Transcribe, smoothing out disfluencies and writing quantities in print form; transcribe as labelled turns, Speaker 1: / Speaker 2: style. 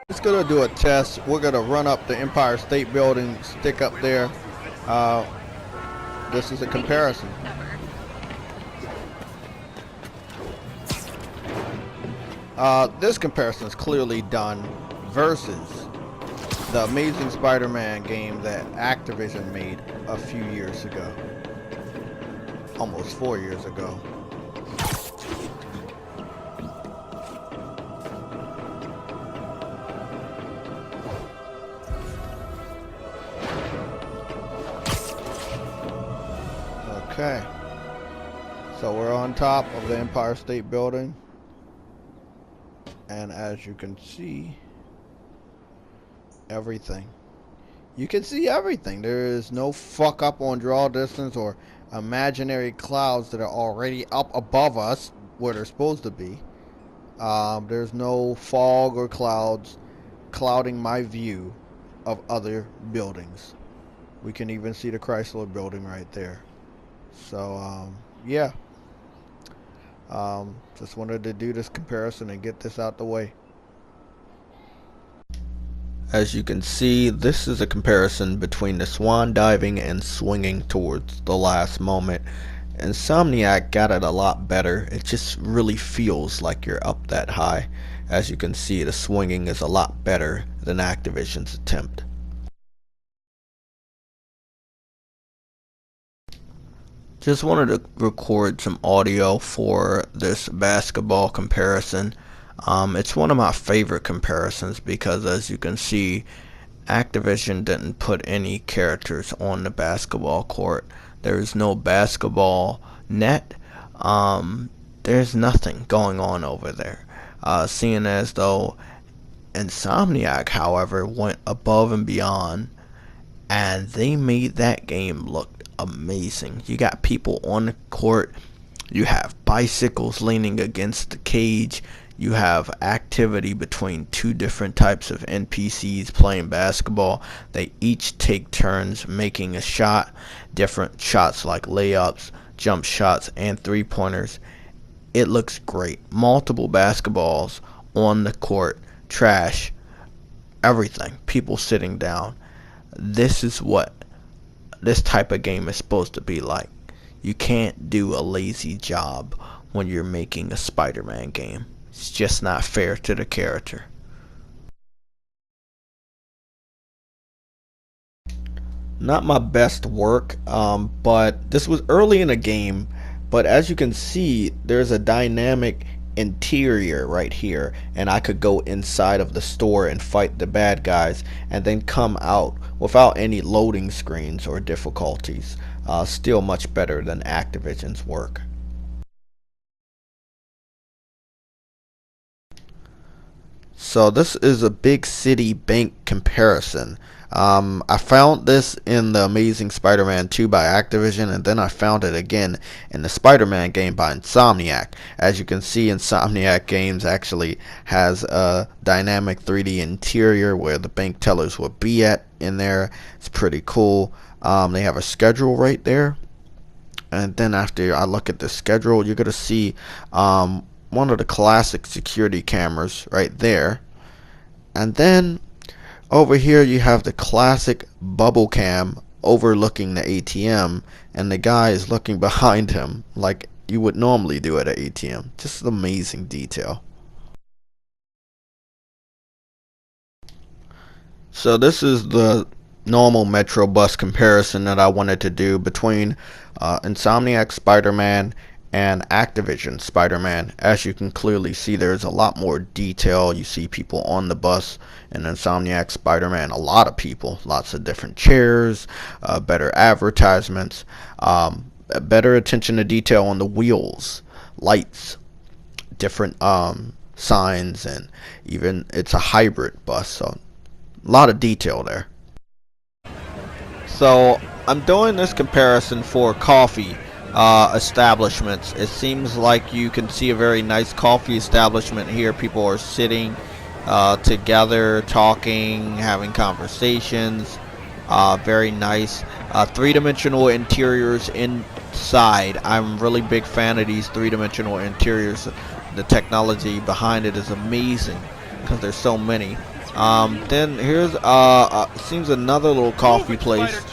Speaker 1: Just gonna do a test. We're gonna run up the Empire State Building, stick up there. This is a comparison. This comparison is clearly done versus the Amazing Spider-Man game that Activision made a few years ago. Almost 4 years ago. Okay, so we're on top of the Empire State Building, and as you can see, everything. You can see everything. There is no fuck up on draw distance or imaginary clouds that are already up above us where they're supposed to be. There's no fog or clouds clouding my view of other buildings. We can even see the Chrysler building right there. So, yeah. Just wanted to do this comparison and get this out the way. As you can see, this is a comparison between the swan diving and swinging towards the last moment. Insomniac got it a lot better. It just really feels like you're up that high. As you can see, the swinging is a lot better than Activision's attempt. Just wanted to record some audio for this basketball comparison. It's one of my favorite comparisons because, as you can see, Activision didn't put any characters on the basketball court. There's no basketball net. There's nothing going on over there. Seeing as though Insomniac, however, went above and beyond, and they made that game look amazing. You got people on the court, you have bicycles leaning against the cage, you have activity between two different types of NPCs playing basketball. They each take turns making a shot, different shots like layups, jump shots, and three-pointers. It looks great. Multiple basketballs on the court, trash, everything, people sitting down. This is what this type of game is supposed to be like. You can't do a lazy job when you're making a Spider-Man game. It's just not fair to the character. Not my best work, but this was early in the game, but as you can see, there's a dynamic interior right here, and I could go inside of the store and fight the bad guys and then come out without any loading screens or difficulties. Still much better than Activision's work. So this is a big city bank comparison. I found this in the Amazing Spider-Man 2 by Activision, and then I found it again in the Spider-Man game by Insomniac. As you can see, Insomniac Games actually has a dynamic 3D interior where the bank tellers will be at in there. It's pretty cool. They have a schedule right there, and then after I look at the schedule, you're gonna see one of the classic security cameras right there, and then over here you have the classic bubble cam overlooking the ATM, and the guy is looking behind him like you would normally do at an ATM. Just amazing detail. So this is the normal Metro bus comparison that I wanted to do between Insomniac Spider-Man and Activision Spider-Man. As you can clearly see, there's a lot more detail. You see people on the bus. In Insomniac Spider-Man, a lot of people, lots of different chairs, better advertisements, better attention to detail on the wheels, lights, different signs, and even it's a hybrid bus, so a lot of detail there. So I'm doing this comparison for coffee establishments. It seems like you can see a very nice coffee establishment here. People are sitting together, talking, having conversations. Very nice. Three-dimensional interiors inside. I'm really big fan of these three-dimensional interiors. The technology behind it is amazing because there's so many. Then here's seems another little coffee place.